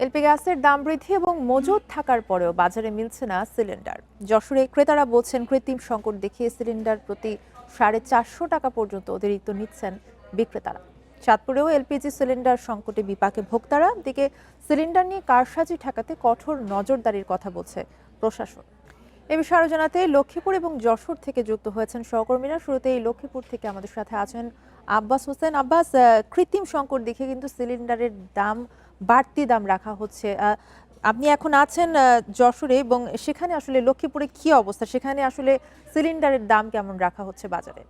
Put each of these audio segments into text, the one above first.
LP গ্যাসের দাম বৃদ্ধি এবং মজুত থাকার পরেও বাজারে মিলছে না সিলিন্ডার। যশোরে ক্রেতারা বলছেন কৃত্রিম সংকট দেখিয়ে সিলিন্ডার প্রতি 450 টাকা পর্যন্ত অতিরিক্ত নিচ্ছেন বিক্রেতারা। চাঁদপুরেও এলপিজি সিলিন্ডার সংকটে বিপাকে ভোক্তারা। দিকে সিলিন্ডার নিয়ে কারসাজি ঠেকাতে কঠোর নজরদারির কথা বলছে প্রশাসন। এ বিষয়ে আরো জানাতে লক্ষ্মীপুর এবং যশোর থেকে যুক্ত হয়েছেন সহকর্মীরা। শুরুতেই লক্ষ্মীপুর থেকে আমাদের সাথে আছেন আব্বাস হোসেন। আব্বাস, কৃত্রিম সংকট দেখে কিন্তু সিলিন্ডারের দাম বাড়তি দাম রাখা হচ্ছে। আপনি এখন আছেন যশোরে, এবং সেখানে আসলে লক্ষ্মীপুরে কি অবস্থা? সেখানে আসলে সিলিন্ডারের দাম কেমন রাখা হচ্ছে বাজারে?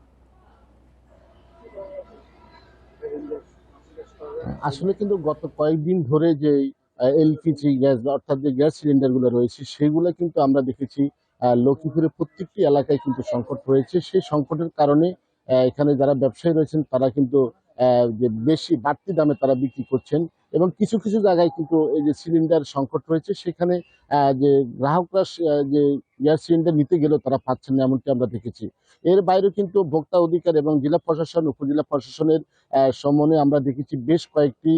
আসলে কিন্তু গত কয়েকদিন ধরে যে এলপিজি গ্যাস অর্থাৎ যে গ্যাস সিলিন্ডার গুলো রয়েছে সেগুলো কিন্তু আমরা দেখেছি লক্ষ্মীপুরের প্রত্যেকটি এলাকায় কিন্তু সংকট রয়েছে। সেই সংকটের কারণে এখানে যারা ব্যবসায়ী রয়েছেন তারা কিন্তু যে বেশি বাড়তি দামে তারা বিক্রি করছেন, এবং কিছু কিছু জায়গায় কিন্তু এই যে সিলিন্ডার সংকট রয়েছে সেখানে যে গ্রাহকরা যে গ্যাস সিলিন্ডার নিতে গেলেও তারা পাচ্ছেন না, এমনটি আমরা দেখেছি। এর বাইরেও কিন্তু ভোক্তা অধিকার এবং জেলা প্রশাসন উপজেলা প্রশাসনের সমন্বয়ে আমরা দেখেছি বেশ কয়েকটি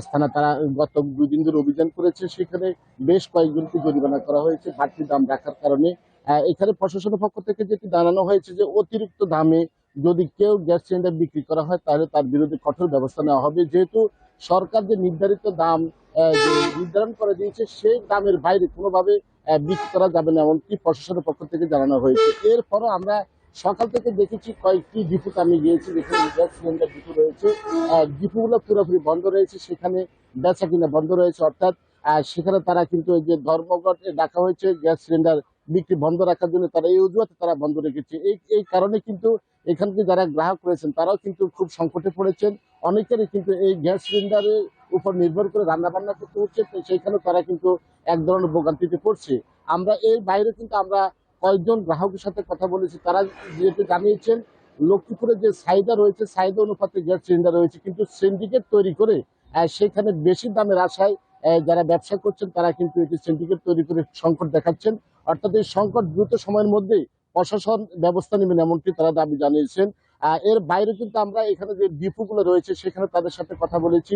স্থানে তারা গত 2 দিন ধরে অভিযান করেছে। সেখানে বেশ কয়েকজনকে জরিমানা করা হয়েছে বাড়তি দাম রাখার কারণে। এখানে প্রশাসনের পক্ষ থেকে যেটি জানানো হয়েছে যে অতিরিক্ত দামে যদি কেউ গ্যাস সিলিন্ডার বিক্রি করা হয় তাহলে তার বিরুদ্ধে কঠোর ব্যবস্থা নেওয়া হবে, যেহেতু সরকার যে নির্ধারিত দাম যে নির্ধারণ করে দিয়েছে সেই দামের বাইরে কোনোভাবে বিক্রি করা যাবে না, এমনকি প্রশাসনের পক্ষ থেকে জানানো হয়েছে। এরপরও আমরা সকাল থেকে দেখেছি কয়েকটি ডিপুতে আমি গিয়েছি যেখানে গ্যাস সিলিন্ডার ডিপু রয়েছে, ডিপুগুলো পুরোপুরি বন্ধ রয়েছে, সেখানে বেচা কিনা বন্ধ রয়েছে। অর্থাৎ সেখানে তারা কিন্তু এই যে ধর্মঘট ডাকা হয়েছে গ্যাস সিলিন্ডার বিক্রি বন্ধ রাখার জন্য, তারা এই অজুহাতে তারা বন্ধ রেখেছে। এই কারণে কিন্তু এখানকে যারা গ্রাহক রয়েছেন তারাও কিন্তু খুব সংকটে পড়েছেন। অনেকেরই কিন্তু এই গ্যাস সিলিন্ডারের উপর নির্ভর করে রান্না বান্না করতে হচ্ছে, তো সেইখানে তারা কিন্তু এক ধরনের ভোগান্তিতে পড়ছে। আমরা এর বাইরে কিন্তু আমরা কয়েকজন গ্রাহকের সাথে কথা বলেছি, তারা যেহেতু জানিয়েছেন লক্ষ্মীপুরে যে চাহিদা রয়েছে চাহিদা অনুপাতে গ্যাস সিলিন্ডার রয়েছে, কিন্তু সিন্ডিকেট তৈরি করে সেখানে বেশি দামের আশায় যারা ব্যবসা করছেন তারা কিন্তু এটি সিন্ডিকেট তৈরি করে সংকট দেখাচ্ছেন। অর্থাৎ এই সংকট দ্রুত সময়ের মধ্যেই প্রশাসন ব্যবস্থা নেবেন এমনটি তারা দাবি জানিয়েছেন। এর বাইরে কিন্তু আমরা এখানে যে ডিপুগুলো রয়েছে সেখানে তাদের সাথে কথা বলেছি।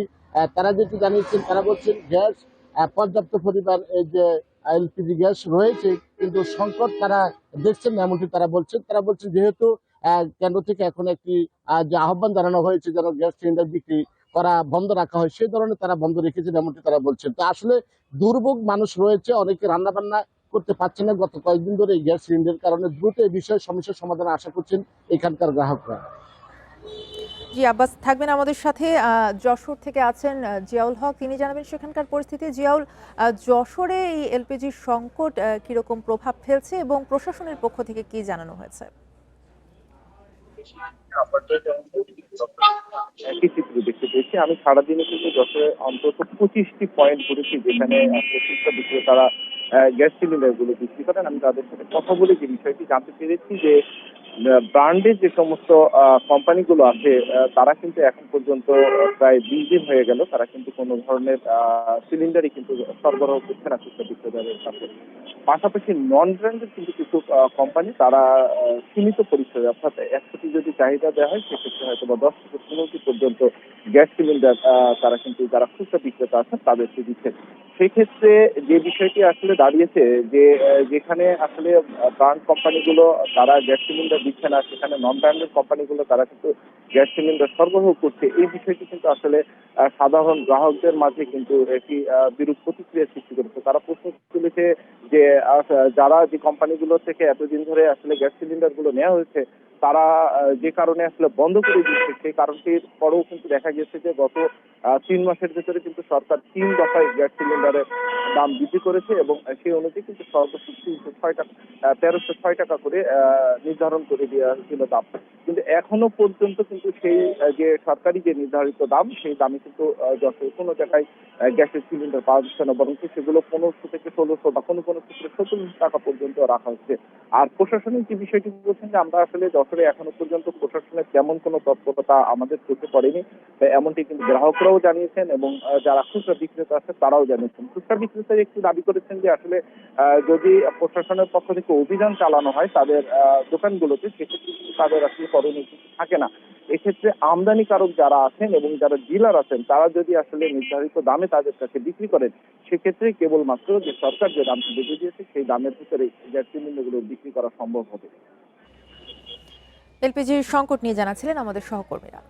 তারা যেটি জানিয়েছেন তারা বলছেন গ্যাস পর্যাপ্ত পরিমাণ এই যে এলপিজি গ্যাস রয়েছে, কিন্তু সংকট তারা দেখছেন না এমনটি তারা বলছেন। তারা বলছেন যেহেতু কেন্দ্র থেকে এখন একটি যে আহ্বান জানানো হয়েছে যেন গ্যাস সিলিন্ডার বিক্রি করা বন্ধ রাখা হয়, সেই ধরনের তারা বন্ধ রেখেছেন এমনটি তারা বলছেন। তো আসলে দুর্ভোগ মানুষ রয়েছে, অনেকে রান্না বান্না করতে পারছে না গত কয়েকদিন ধরে এই গ্যাস সিলিন্ডারের কারণে। দ্রুত এই বিষয়ে সমস্যার সমাধান আশা করছেন এখানকার গ্রাহকরা। জি আব্বাস, থাকবেন আমাদের সাথে। যশোর থেকে আছেন জিয়াউল হক, তিনি জানাবেন সেখানকার পরিস্থিতি। জিয়াউল, যশোরে এই এলপিজি সংকট কিরকম প্রভাব ফেলছে এবং প্রশাসনের পক্ষ থেকে কি জানানো হয়েছে? একই চিত্র দেখতে পেয়েছি আমি সারাদিনে, কিন্তু যশোরে অন্তত 25টি পয়েন্ট ঘুরেছি যেখানে প্রত্যেকটা বিক্রেতারা গ্যাস সিলিন্ডার গুলো বিক্রি করেন। আমি তাদের সাথে কথা বলে যে বিষয়টি জানতে পেরেছি যে ব্র্যান্ডের যে সমস্ত কোম্পানিগুলো আছে তারা কিন্তু এখন পর্যন্ত প্রায় 20 দিন হয়ে গেল তারা কিন্তু কোনো ধরনের সিলিন্ডারই কিন্তু সরবরাহ করছে না খুচরা বিক্রেতাদের কাছে। পাশাপাশি নন ব্র্যান্ডের কিন্তু কিছু কোম্পানি তারা সীমিত পরিসরে, অর্থাৎ 100টি যদি চাহিদা দেওয়া হয় সেক্ষেত্রে হয়তো বা 10 থেকে 15টি পর্যন্ত গ্যাস সিলিন্ডার তারা কিন্তু যারা খুচরা বিক্রেতা আছেন তাদেরকে দিচ্ছেন। সেক্ষেত্রে যে বিষয়টি আসলে দাঁড়িয়েছে যে যেখানে আসলে ব্র্যান্ড কোম্পানিগুলো তারা গ্যাস সিলিন্ডার দিচ্ছে না, সেখানে নন ব্র্যান্ডের কোম্পানিগুলো তারা কিন্তু গ্যাস সিলিন্ডার সরবরাহ করছে। এই বিষয়টি কিন্তু আসলে সাধারণ গ্রাহকদের মাঝে কিন্তু একটি বিরূপ প্রতিক্রিয়া সৃষ্টি করেছে। তারা প্রশ্ন তুলেছে যে যারা যে কোম্পানিগুলো থেকে এতদিন ধরে আসলে গ্যাস সিলিন্ডার গুলো নেওয়া হয়েছে তারা যে কারণে আসলে বন্ধ করে দিচ্ছে, সেই কারণটির পরেও কিন্তু দেখা গেছে যে গত 3 মাসের ভেতরে কিন্তু সরকার 3 দফায় গ্যাস সিলিন্ডারের দাম বৃদ্ধি করেছে, এবং সেই অনুযায়ী কিন্তু সর্বোচ্চ 1306 টাকা করে নির্ধারণ করে দেওয়া হয়েছিল দাম। কিন্তু এখনো পর্যন্ত কিন্তু সেই যে সরকারি যে নির্ধারিত দাম সেই দামে কিন্তু যশোর কোনো জায়গায় গ্যাসের সিলিন্ডার পাওয়া যাচ্ছে না, বরং সেগুলো 1500 থেকে 1600 বা কোনো কোনো ক্ষেত্রে 1700 টাকা পর্যন্ত রাখা হচ্ছে। আর প্রশাসনিক যে বিষয়টি বলছেন যে আমরা আসলে যশোরে এখনো পর্যন্ত প্রশাসনের তেমন কোনো তৎপরতা আমাদের চোখে পড়েনি, এমনটি কিন্তু গ্রাহকরাও জানিয়েছেন এবং যারা খুচরা বিক্রেতা আছে তারাও জানিয়েছেন। খুচরা বিক্রেতা একটু দাবি করেছেন যে আসলে যদি প্রশাসনের পক্ষ থেকে অভিযান চালানো হয় তাদের দোকানগুলোতে, সেক্ষেত্রে কিন্তু তাদের আসলে করণীয় কিছু থাকে না। এক্ষেত্রে আমদানিকারক যারা আছেন এবং যারা ডিলার আছেন তারা যদি আসলে নির্ধারিত দামে তাদের কাছে বিক্রি করেন সেক্ষেত্রে কেবলমাত্র যে সরকার যে দামটি বেঁধে দিয়েছে সেই দামের ভিতরে গ্যাস সিলিন্ডারগুলো বিক্রি করা সম্ভব হবে। এলপিজির সংকট নিয়ে জানাচ্ছিলেন আমাদের সহকর্মীরা।